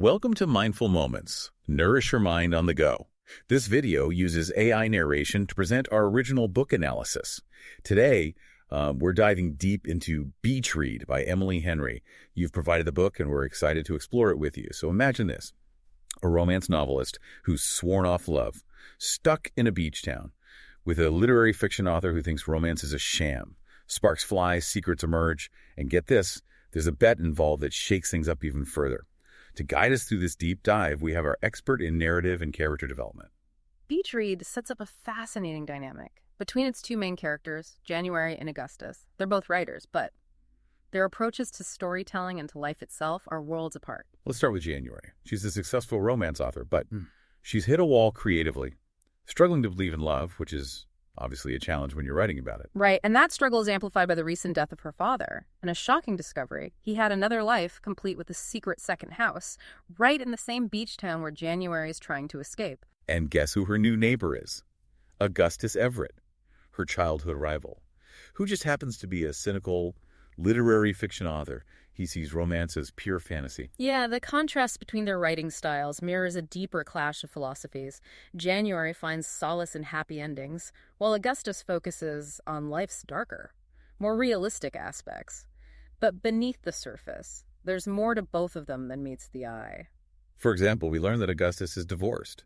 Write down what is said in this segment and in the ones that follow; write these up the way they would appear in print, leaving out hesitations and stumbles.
Welcome to Mindful Moments. Nourish your mind on the go. This video uses AI narration to present our original book analysis. Today, we're diving deep into Beach Read by Emily Henry. You've provided the book, and we're excited to explore it with you. So imagine this: a romance novelist who's sworn off love, stuck in a beach town, with a literary fiction author who thinks romance is a sham. Sparks fly, secrets emerge, and get this, there's a bet involved that shakes things up even further. To guide us through this deep dive, we have our expert in narrative and character development. Beach Read sets up a fascinating dynamic between its two main characters, January and Augustus. They're both writers, but their approaches to storytelling and to life itself are worlds apart. Let's start with January. She's a successful romance author, but she's hit a wall creatively, struggling to believe in love, which is obviously a challenge when you're writing about it. Right, and that struggle is amplified by the recent death of her father. And a shocking discovery, he had another life complete with a secret second house, right in the same beach town where January is trying to escape. And guess who her new neighbor is? Augustus Everett, her childhood rival, who just happens to be a cynical literary fiction author. He sees romance as pure fantasy. Yeah, the contrast between their writing styles mirrors a deeper clash of philosophies. January finds solace in happy endings, while Augustus focuses on life's darker, more realistic aspects. But beneath the surface, there's more to both of them than meets the eye. For example, we learn that Augustus is divorced,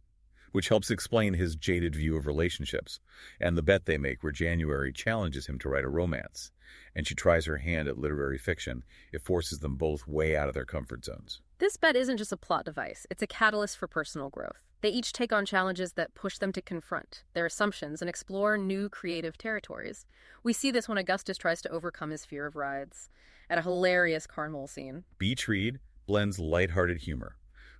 which helps explain his jaded view of relationships, and the bet they make where January challenges him to write a romance, and she tries her hand at literary fiction. It forces them both way out of their comfort zones. This bet isn't just a plot device, it's a catalyst for personal growth. They each take on challenges that push them to confront their assumptions and explore new creative territories. We see this when Augustus tries to overcome his fear of rides at a hilarious carnival scene. Beach Read blends lighthearted humor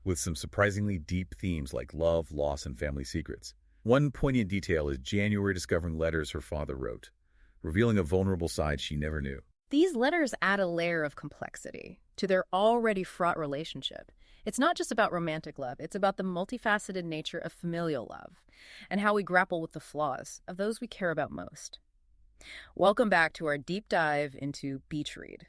with some surprisingly deep themes like love, loss, and family secrets. One poignant detail is January discovering letters her father wrote, revealing a vulnerable side she never knew. These letters add a layer of complexity to their already fraught relationship. It's not just about romantic love, it's about the multifaceted nature of familial love and how we grapple with the flaws of those we care about most. Welcome back to our deep dive into Beach Read.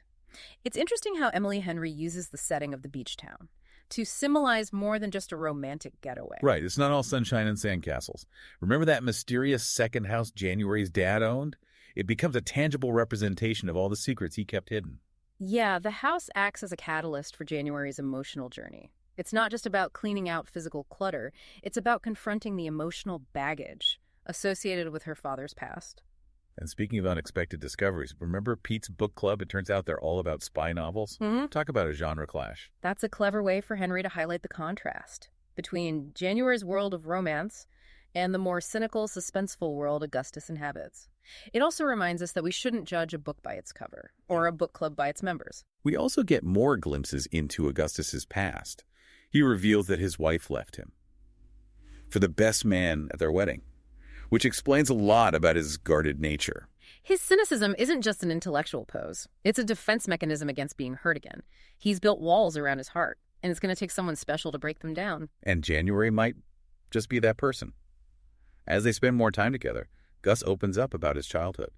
It's interesting how Emily Henry uses the setting of the beach town to symbolize more than just a romantic getaway. Right, it's not all sunshine and sandcastles. Remember that mysterious second house January's dad owned? It becomes a tangible representation of all the secrets he kept hidden. Yeah, the house acts as a catalyst for January's emotional journey. It's not just about cleaning out physical clutter, it's about confronting the emotional baggage associated with her father's past. And speaking of unexpected discoveries, remember Pete's book club? It turns out they're all about spy novels. Talk about a genre clash. That's a clever way for Henry to highlight the contrast between January's world of romance and the more cynical, suspenseful world Augustus inhabits. It also reminds us that we shouldn't judge a book by its cover, or a book club by its members. We also get more glimpses into Augustus's past. He reveals that his wife left him for the best man at their wedding, which explains a lot about his guarded nature. His cynicism isn't just an intellectual pose. It's a defense mechanism against being hurt again. He's built walls around his heart, and it's going to take someone special to break them down. And January might just be that person. As they spend more time together, Gus opens up about his childhood,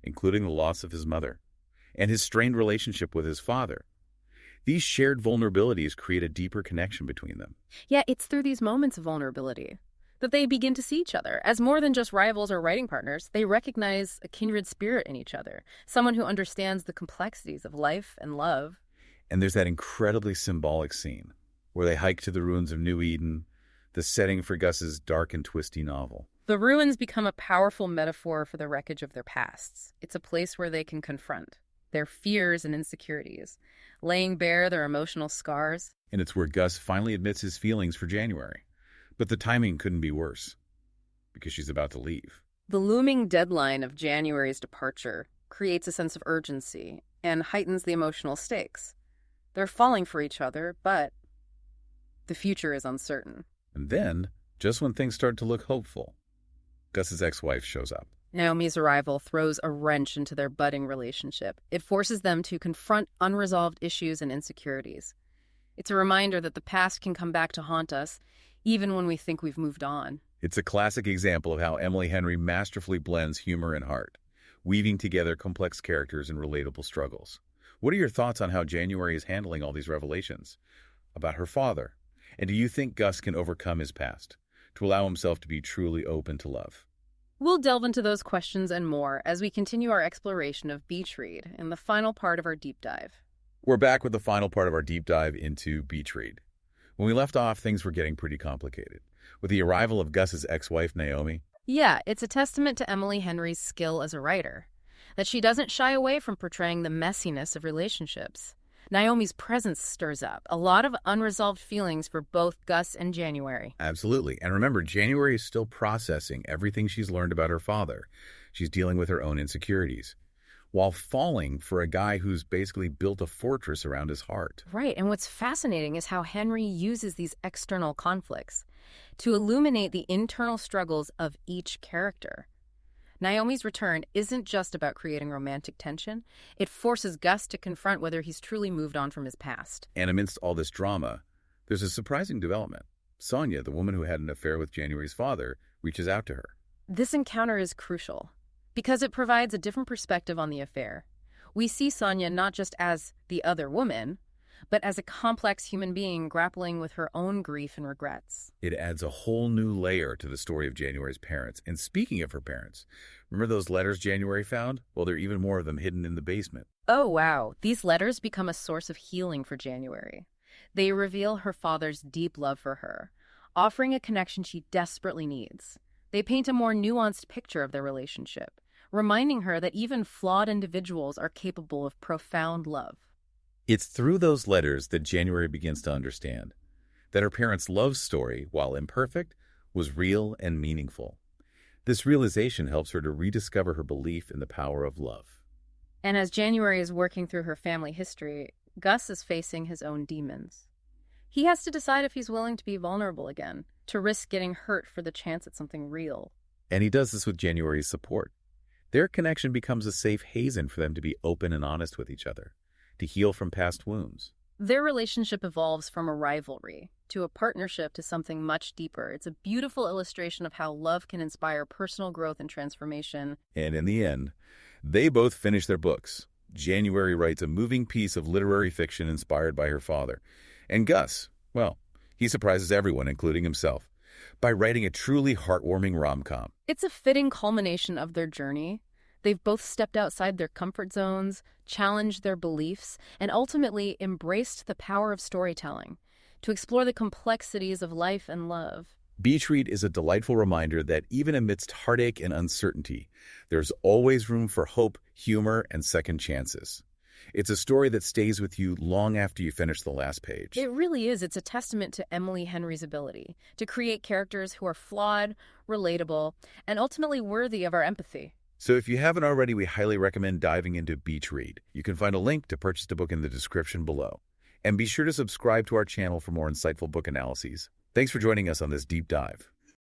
including the loss of his mother and his strained relationship with his father. These shared vulnerabilities create a deeper connection between them. Yeah, it's through these moments of vulnerability that they begin to see each other as more than just rivals or writing partners. They recognize a kindred spirit in each other, someone who understands the complexities of life and love. And there's that incredibly symbolic scene where they hike to the ruins of New Eden, the setting for Gus's dark and twisty novel. The ruins become a powerful metaphor for the wreckage of their pasts. It's a place where they can confront their fears and insecurities, laying bare their emotional scars. And it's where Gus finally admits his feelings for January. But the timing couldn't be worse, because she's about to leave. The looming deadline of January's departure creates a sense of urgency and heightens the emotional stakes. They're falling for each other, but the future is uncertain. And then, just when things start to look hopeful, Gus's ex-wife shows up. Naomi's arrival throws a wrench into their budding relationship. It forces them to confront unresolved issues and insecurities. It's a reminder that the past can come back to haunt us, even when we think we've moved on. It's a classic example of how Emily Henry masterfully blends humor and heart, weaving together complex characters and relatable struggles. What are your thoughts on how January is handling all these revelations? about her father? And do you think Gus can overcome his past to allow himself to be truly open to love? We'll delve into those questions and more as we continue our exploration of Beach Read in the final part of our deep dive. We're back with the final part of our deep dive into Beach Read. When we left off, things were getting pretty complicated. With the arrival of Gus's ex-wife, Naomi. Yeah, it's a testament to Emily Henry's skill as a writer, that she doesn't shy away from portraying the messiness of relationships. Naomi's presence stirs up a lot of unresolved feelings for both Gus and January. Absolutely. And remember, January is still processing everything she's learned about her father. She's dealing with her own insecurities, while falling for a guy who's basically built a fortress around his heart. Right, and what's fascinating is how Henry uses these external conflicts to illuminate the internal struggles of each character. Naomi's return isn't just about creating romantic tension. It forces Gus to confront whether he's truly moved on from his past. And amidst all this drama, there's a surprising development. Sonia, the woman who had an affair with January's father, reaches out to her. This encounter is crucial because it provides a different perspective on the affair. We see Sonia not just as the other woman, but as a complex human being grappling with her own grief and regrets. It adds a whole new layer to the story of January's parents. And speaking of her parents, remember those letters January found? Well, there are even more of them hidden in the basement. Oh, wow. These letters become a source of healing for January. They reveal her father's deep love for her, offering a connection she desperately needs. They paint a more nuanced picture of their relationship, reminding her that even flawed individuals are capable of profound love. It's through those letters that January begins to understand that her parents' love story, while imperfect, was real and meaningful. This realization helps her to rediscover her belief in the power of love. And as January is working through her family history, Gus is facing his own demons. He has to decide if he's willing to be vulnerable again, to risk getting hurt for the chance at something real. And he does this with January's support. Their connection becomes a safe haven for them to be open and honest with each other, to heal from past wounds. Their relationship evolves from a rivalry to a partnership to something much deeper. It's a beautiful illustration of how love can inspire personal growth and transformation. And in the end, they both finish their books. January writes a moving piece of literary fiction inspired by her father. And Gus, well, he surprises everyone, including himself, by writing a truly heartwarming rom-com. It's a fitting culmination of their journey. They've both stepped outside their comfort zones, challenged their beliefs, and ultimately embraced the power of storytelling to explore the complexities of life and love. Beach Read is a delightful reminder that even amidst heartache and uncertainty, there's always room for hope, humor, and second chances. It's a story that stays with you long after you finish the last page. It really is. It's a testament to Emily Henry's ability to create characters who are flawed, relatable, and ultimately worthy of our empathy. So if you haven't already, we highly recommend diving into Beach Read. You can find a link to purchase the book in the description below. And be sure to subscribe to our channel for more insightful book analyses. Thanks for joining us on this deep dive.